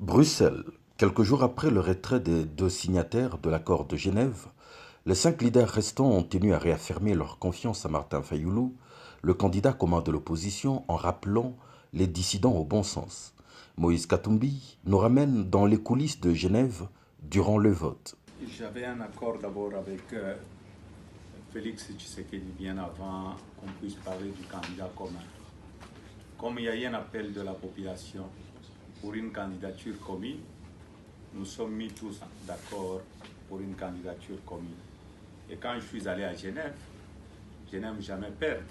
Bruxelles. Quelques jours après le retrait des deux signataires de l'accord de Genève, les 5 leaders restants ont tenu à réaffirmer leur confiance à Martin Fayoulou, le candidat commun de l'opposition, en rappelant les dissidents au bon sens. Moïse Katumbi nous ramène dans les coulisses de Genève durant le vote. J'avais un accord d'abord avec Félix Tshisekedi bien avant qu'on puisse parler du candidat commun. Comme il y a eu un appel de la population pour une candidature commune, nous sommes mis tous d'accord pour une candidature commune. Et quand je suis allé à Genève, je n'aime jamais perdre.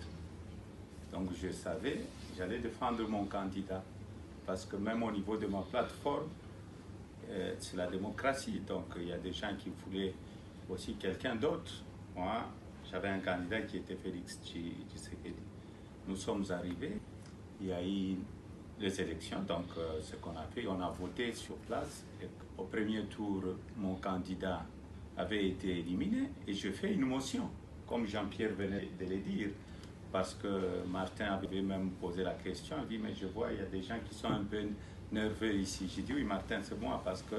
Donc je savais, j'allais défendre mon candidat. Parce que même au niveau de ma plateforme, c'est la démocratie. Donc il y a des gens qui voulaient aussi quelqu'un d'autre. Moi, j'avais un candidat qui était Félix Tshisekedi. Nous sommes arrivés, il y a eu les élections, donc ce qu'on a fait, on a voté sur place. Et au premier tour, mon candidat avait été éliminé et je fais une motion, comme Jean-Pierre venait de le dire, parce que Martin avait même posé la question, il dit, mais je vois, il y a des gens qui sont un peu nerveux ici. J'ai dit, oui Martin, c'est moi, parce que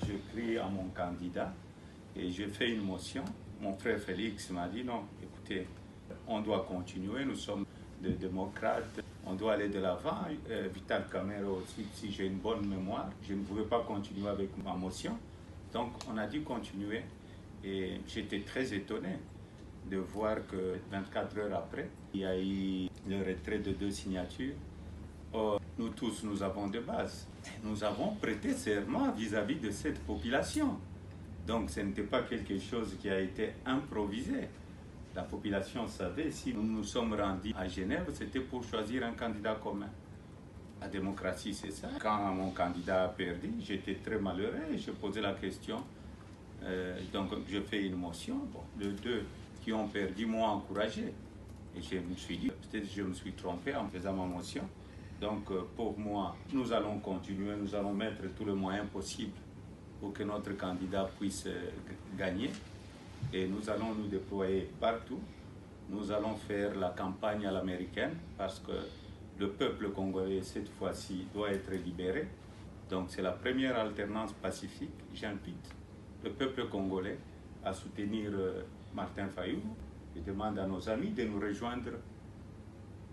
je crie à mon candidat et je fais une motion. Mon frère Félix m'a dit, non, écoutez, on doit continuer, nous sommes des démocrates, on doit aller de l'avant. Vital Camero aussi, si j'ai une bonne mémoire, je ne pouvais pas continuer avec ma motion. Donc on a dû continuer et j'étais très étonné de voir que 24 heures après, il y a eu le retrait de 2 signatures. Or, nous tous, nous avons des bases. Nous avons prêté serment vis-à-vis de cette population. Donc ce n'était pas quelque chose qui a été improvisé. La population savait, si nous nous sommes rendus à Genève, c'était pour choisir un candidat commun. La démocratie, c'est ça. Quand mon candidat a perdu, j'étais très malheureux et je posais la question. Donc je fais une motion. Bon, les deux qui ont perdu m'ont encouragé. Et je me suis dit, peut-être je me suis trompé en faisant ma motion. Donc pour moi, nous allons continuer, nous allons mettre tous les moyens possibles pour que notre candidat puisse gagner. Et nous allons nous déployer partout. Nous allons faire la campagne à l'américaine parce que le peuple congolais, cette fois-ci, doit être libéré. Donc c'est la première alternance pacifique. J'invite le peuple congolais à soutenir Martin Fayoulou. Je demande à nos amis de nous rejoindre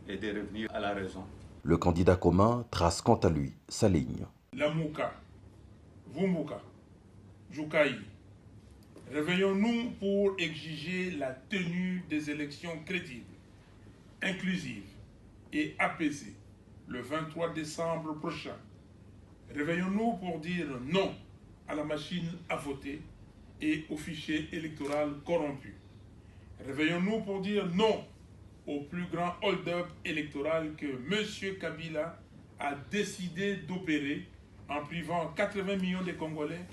et de revenir à la raison. Le candidat commun trace quant à lui sa ligne. Lamouka, Vumbuka, Jukaï. Réveillons-nous pour exiger la tenue des élections crédibles, inclusives et apaisées le 23 décembre prochain. Réveillons-nous pour dire non à la machine à voter et au fichier électoral corrompu. Réveillons-nous pour dire non au plus grand hold-up électoral que M. Kabila a décidé d'opérer en privant 80 millions de Congolais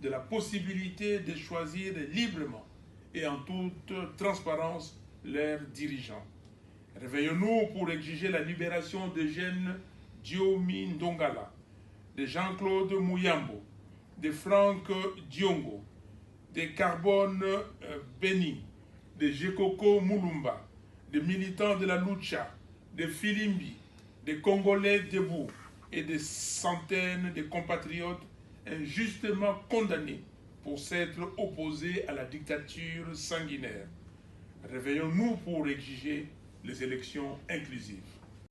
de la possibilité de choisir librement et en toute transparence leurs dirigeants. Réveillons-nous pour exiger la libération de jeunes Diomi Ndongala, de Jean-Claude Mouyambo, de Franck Diongo, de Carbone Beni, de Jekoko Moulumba, de militants de la Lucha, de Filimbi, de Congolais debout et de centaines de compatriotes injustement condamnés pour s'être opposés à la dictature sanguinaire. Réveillons-nous pour exiger les élections inclusives.